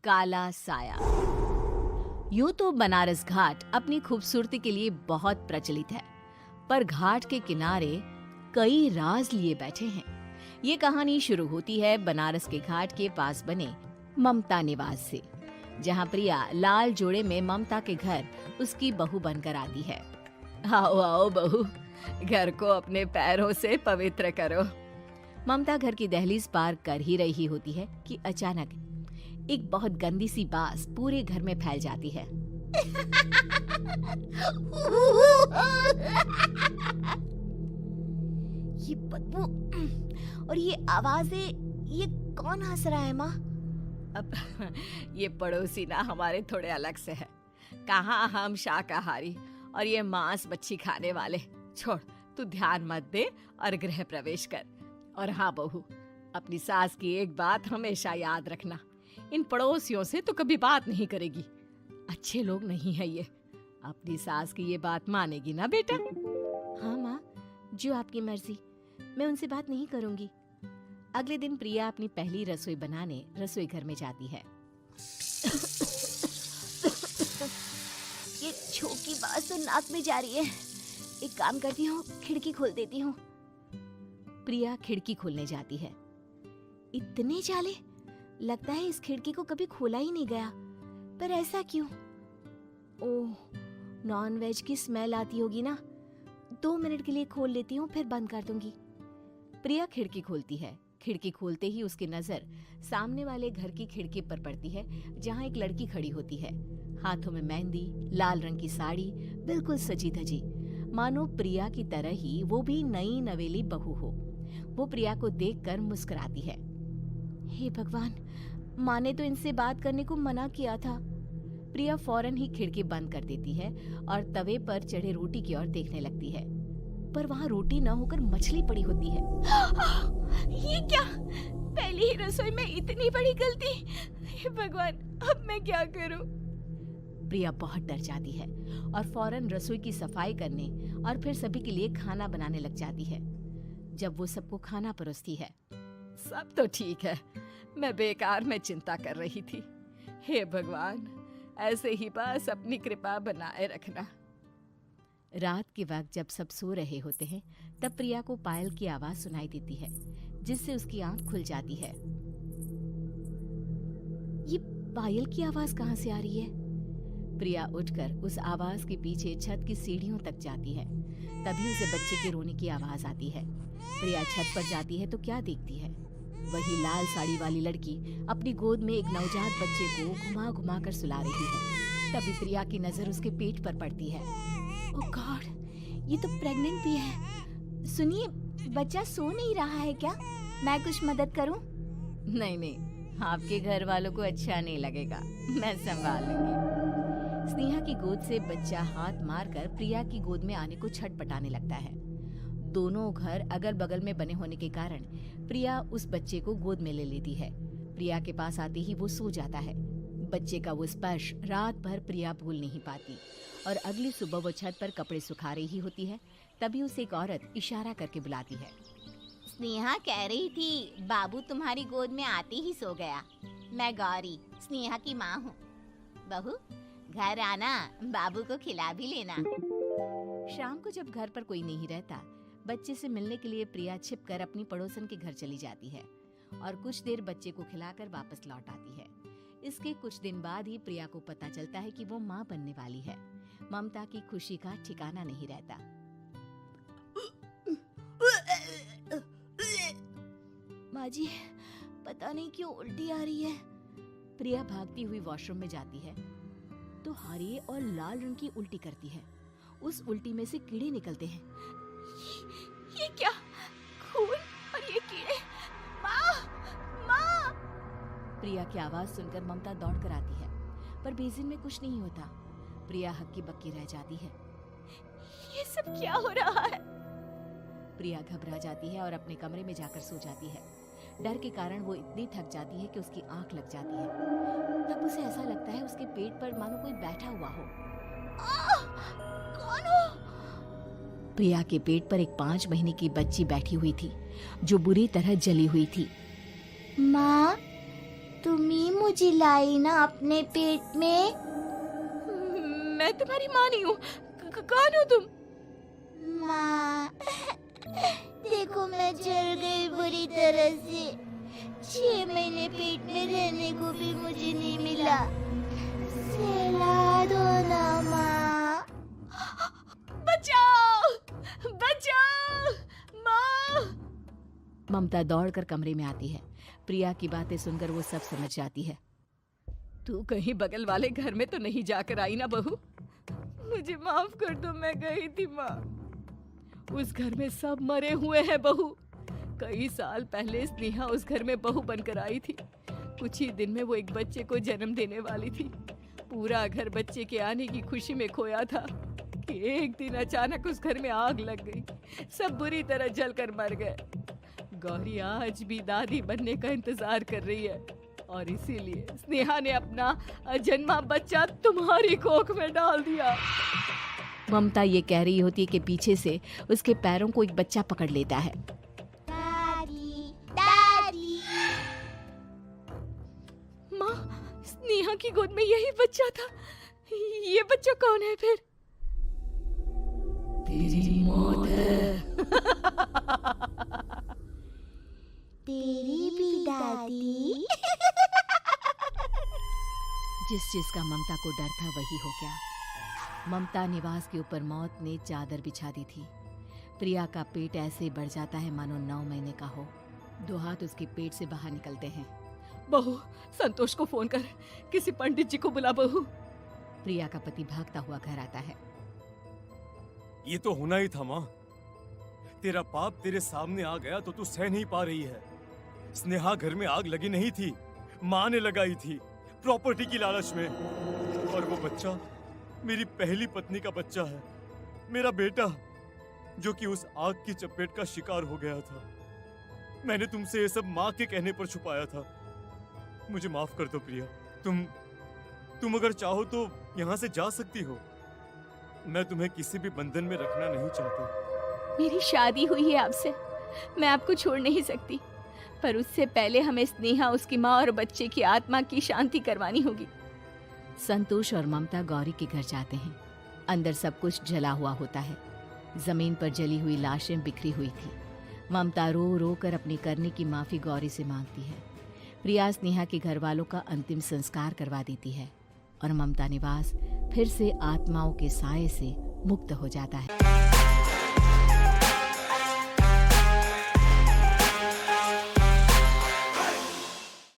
काला साया। यूं तो बनारस घाट अपनी खूबसूरती के लिए बहुत प्रचलित है, पर घाट के किनारे कई राज लिए बैठे हैं। ये कहानी शुरू होती है बनारस के घाट के पास बने ममता निवास से, जहां प्रिया लाल जोड़े में ममता के घर उसकी बहू बनकर आती है। आओ आओ बहू, घर को अपने पैरों से पवित्र करो। ममता घर की दहलीज पार कर ही रही होती है कि अचानक एक बहुत गंदी सी बास पूरे घर में फैल जाती है। ये बदबू और ये आवाजें, ये कौन हंस रहा है माँ? अब ये पड़ोसी ना हमारे थोड़े अलग से है। कहाँ हम शाकाहारी और ये मांस मच्छी खाने वाले। छोड़, तू ध्यान मत दे और गृह प्रवेश कर। और हाँ बहू, अपनी सास की एक बात हमेशा याद रखना, इन पड़ोसियों से तो कभी बात नहीं करेगी। अच्छे लोग नहीं है ये। अपनी सास की ये बात मानेगी ना बेटा? हाँ माँ, जो आपकी मर्जी, मैं उनसे बात नहीं करूंगी। अगले दिन प्रिया अपनी पहली रसोई बनाने रसोई घर में जाती है। ये छोकी बात तो नाक में जा रही है। एक काम करती हूँ, खिड़की खोल देती हूँ। प्रिया खिड़की खोलने जाती है। इतने जाले, लगता है इस खिड़की को कभी खोला ही नहीं गया। पर ऐसा क्यों? ओह, नॉन वेज की स्मेल आती होगी ना। 2 मिनट के लिए खोल लेती हूँ, फिर बंद कर दूंगी। प्रिया खिड़की खोलती है। खिड़की खोलते ही उसकी नजर सामने वाले घर की खिड़की पर पड़ती है, जहाँ एक लड़की खड़ी होती है। हाथों में मेहंदी, लाल रंग की साड़ी, बिल्कुल सजी धजी, मानो प्रिया की तरह ही वो भी नई नवेली बहू हो। वो प्रिया को देखकर मुस्कुराती है। हे भगवान, माँ ने तो इनसे बात करने को मना किया था। प्रिया फौरन ही खिड़की बंद कर देती है और तवे पर चढ़े रोटी की ओर देखने लगती है, पर वहाँ रोटी न होकर मछली पड़ी होती है। ये क्या? पहली ही रसोई में इतनी बड़ी गलती। हे भगवान, अब मैं क्या करूं? प्रिया बहुत डर जाती है और फौरन रसोई की सफाई करने और फिर सभी के लिए खाना बनाने लग जाती है। जब वो सबको खाना परोसती है, सब तो ठीक है, मैं बेकार में चिंता कर रही थी। हे भगवान, ऐसे ही बस अपनी कृपा बनाए रखना। रात के वक्त जब सब सो रहे होते हैं, तब प्रिया को पायल की आवाज सुनाई देती है, जिससे उसकी आंख खुल जाती है। ये पायल की आवाज कहाँ से आ रही है? प्रिया उठकर उस आवाज के पीछे छत की सीढ़ियों तक जाती है। तभी उसे बच्चे के रोने की आवाज आती है। प्रिया छत पर जाती है तो क्या देखती है? वही लाल साड़ी वाली लड़की अपनी गोद में एक नवजात बच्चे को घुमा घुमा कर सुला रही है। तभी प्रिया की नजर उसके पेट पर पड़ती है। ओह गॉड, ये तो प्रेग्नेंट भी है। सुनिए, बच्चा सो नहीं रहा है क्या? मैं कुछ मदद करूं? नहीं नहीं, आपके घर वालों को अच्छा नहीं लगेगा, मैं संभाल लूंगी। स्नेहा की गोद से बच्चा हाथ मारकर प्रिया की गोद में आने को छटपटाने लगता है। दोनों घर अगल बगल में बने होने के कारण प्रिया उस बच्चे को गोद में ले लेती है। प्रिया के पास आते ही वो सो जाता है। बच्चे का वो स्पर्श रात भर प्रिया भूल नहीं पाती और अगली सुबह वो छत पर कपड़े सुखा रही होती है। तभी उसे एक औरत इशारा करके बुलाती है। स्नेहा कह रही थी बाबू तुम्हारी गोद में आते ही सो गया। मैं गौरी, स्नेहा की माँ हूँ। बहू, घर आना, बाबू को खिला भी लेना। शाम को जब घर पर कोई नहीं रहता, बच्चे से मिलने के लिए प्रिया छिपकर अपनी पड़ोसन के घर चली जाती है और कुछ देर बच्चे को खिलाकर वापस लौट आती है। इसके कुछ दिन बाद ही प्रिया को पता चलता है कि वो माँ बनने वाली है। ममता की खुशी का ठिकाना नहीं रहता। माँ जी, पता नहीं क्यों उल्टी आ रही है। प्रिया भागती हुई वॉशरूम में जाती है तो हरे और लाल रंग की उल्टी करती है। उस उल्टी में से कीड़े निकलते हैं। ये क्या? खून और ये कीड़े! माँ! माँ! प्रिया की आवाज सुनकर ममता दौड़ कर आती है, पर बेसिन में कुछ नहीं होता। प्रिया हक्की बक्की रह जाती है। ये सब क्या हो रहा है? प्रिया घबरा जाती है और अपने कमरे में जाकर सो जाती है। डर के कारण वो इतनी थक जाती है कि उसकी आंख लग जाती है। तब उसे ऐसा लगता है उसके पेट पर मानो कोई बैठा हुआ हो। कौन हो? प्रिया के पेट पर एक 5 महीने की बच्ची बैठी हुई थी, जो बुरी तरह जली हुई थी। माँ, तुम ही मुझे लाई ना अपने पेट में। मैं तुम्हारी माँ नहीं हूँ। कौन हो तुम? माँ, देखो मैं जल गई बुरी तरह से। 6 महीने पेट में रहने को भी मुझे नहीं मिला। सहला दो ना माँ। बचाओ, बचाओ, माँ! ममता दौड़कर कमरे में आती है। प्रिया की बातें सुनकर वो सब समझ जाती है। तू कहीं बगल वाले घर में तो नहीं जाकर आई ना बहू? मुझे माफ कर दो, मैं गई थी माँ। उस घर में सब मरे हुए हैं बहू। कई साल पहले स्नेहा उस घर में बहू बनकर आई थी। कुछ ही दिन में वो एक बच्चे को जन्म देने वाली थी। पूरा घर बच्चे के आने की खुशी में खोया था कि एक दिन अचानक उस घर में आग लग गई। सब बुरी तरह जलकर मर गए। गौरी आज भी दादी बनने का इंतजार कर रही है और इसीलिए स्नेहा ने अपना अजन्मा बच्चा तुम्हारी कोख में डाल दिया। ममता ये कह रही होती है कि पीछे से उसके पैरों को एक बच्चा पकड़ लेता है। दादी, दादी। माँ, स्नेहा की गोद में यही बच्चा था। ये बच्चा कौन है फिर? तेरी मौत है। तेरी भी दादी। जिस चीज का ममता को डर था वही हो गया। ममता निवास के ऊपर मौत ने चादर बिछा दी थी। प्रिया का पेट ऐसे बढ़ जाता है मानो 9 महीने का हो। 2 हाथ उसके पेट से बाहर निकलते हैं। बहू, संतोष को फोन कर, किसी पंडित जी को बुला बहू। प्रिया का पति भागता हुआ घर आता है। ये तो होना ही था माँ। तेरा पाप तेरे सामने आ गया तो तू सह नहीं पा रही है। स्नेहा घर में आग लगी नहीं थी, माँ ने लगाई थी, प्रॉपर्टी की लालच में। और वो बच्चा मेरी पहली पत्नी का बच्चा है, मेरा बेटा, जो कि उस आग की चपेट का शिकार हो गया था। मैंने तुमसे ये सब माँ के कहने पर छुपाया था। मुझे माफ कर दो प्रिया। तुम अगर चाहो तो यहाँ से जा सकती हो। मैं तुम्हें किसी भी बंधन में रखना नहीं चाहता। मेरी शादी हुई है आपसे, मैं आपको छोड़ नहीं सकती, पर उससे पहले हमें स्नेहा, उसकी माँ और बच्चे की आत्मा की शांति करवानी होगी। संतोष और ममता गौरी के घर जाते हैं। अंदर सब कुछ जला हुआ होता है। जमीन पर जली हुई लाशें बिखरी हुई थी। ममता रो रो कर अपनी करने की माफी गौरी से मांगती है। प्रिया स्नेहा के घर वालों का अंतिम संस्कार करवा देती है और ममता निवास फिर से आत्माओं के साए से मुक्त हो जाता है।